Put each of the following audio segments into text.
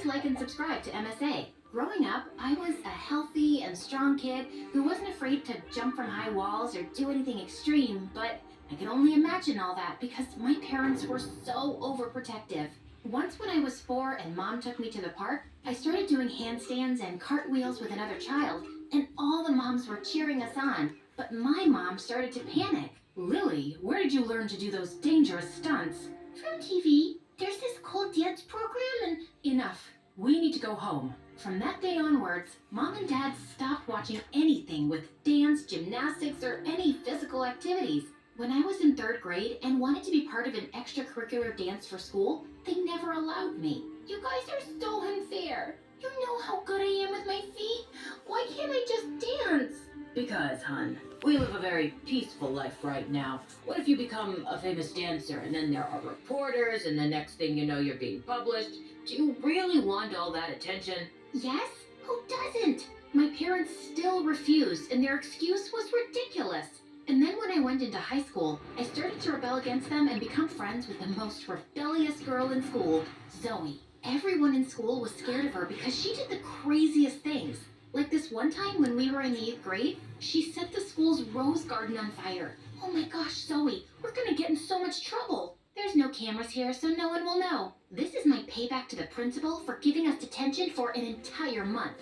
like, and subscribe to MSA. Growing up, I was a healthy and strong kid who wasn't afraid to jump from high walls or do anything extreme, but I could only imagine all that because my parents were so overprotective. Once when I was 4 and mom took me to the park, I started doing handstands and cartwheels with another child, and all the moms were cheering us on. But my mom started to panic. Lily, where did you learn to do those dangerous stunts? From TV. There's this cool dance program and... Enough. We need to go home. From that day onwards, Mom and Dad stopped watching anything with dance, gymnastics, or any physical activities. When I was in 3rd grade and wanted to be part of an extracurricular dance for school, they never allowed me. You guys are so unfair. You know how good I am with my feet. Why can't I just dance? Because, hun, we live a very peaceful life right now. What if you become a famous dancer and then there are reporters and the next thing you know you're being published? Do you really want all that attention? Yes? Who doesn't? My parents still refused, and their excuse was ridiculous. And then when I went into high school, I started to rebel against them and become friends with the most rebellious girl in school, Zoe. Everyone in school was scared of her because she did the craziest things. Like this one time when we were in the 8th grade, she set the school's rose garden on fire. Oh my gosh, Zoe, we're gonna get in so much trouble. There's no cameras here, so no one will know. This is my payback to the principal for giving us detention for an entire month.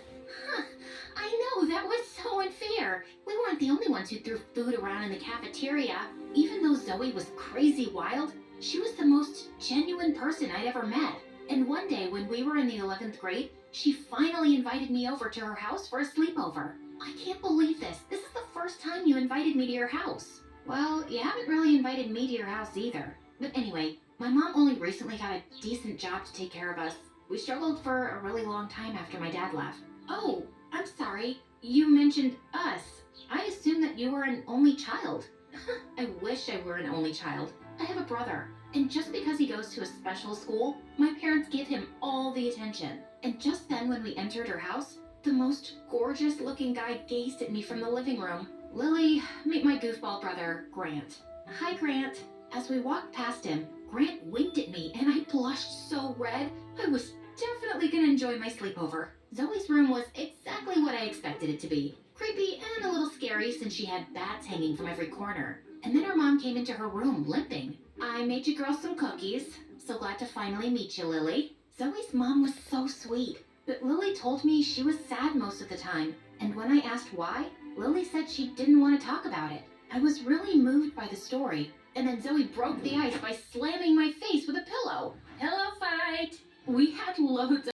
Huh, I know, that was so unfair. We weren't the only ones who threw food around in the cafeteria. Even though Zoe was crazy wild, she was the most genuine person I'd ever met. And one day when we were in the 11th grade, she finally invited me over to her house for a sleepover. I can't believe this. This is the first time you invited me to your house. Well, you haven't really invited me to your house either. But anyway, my mom only recently got a decent job to take care of us. We struggled for a really long time after my dad left. Oh, I'm sorry. You mentioned us. I assumed that you were an only child. I wish I were an only child. I have a brother, and just because he goes to a special school, my parents give him all the attention. And just then when we entered her house, the most gorgeous looking guy gazed at me from the living room. Lily, meet my goofball brother, Grant. Hi, Grant. As we walked past him, Grant winked at me and I blushed so red. I was definitely gonna enjoy my sleepover. Zoe's room was exactly what I expected it to be. Creepy and a little scary since she had bats hanging from every corner. And then her mom came into her room limping. I made you girls some cookies. So glad to finally meet you, Lily. Zoe's mom was so sweet, but Lily told me she was sad most of the time. And when I asked why, Lily said she didn't want to talk about it. I was really moved by the story. And then Zoe broke the ice by slamming my face with a pillow. Pillow fight! We had loads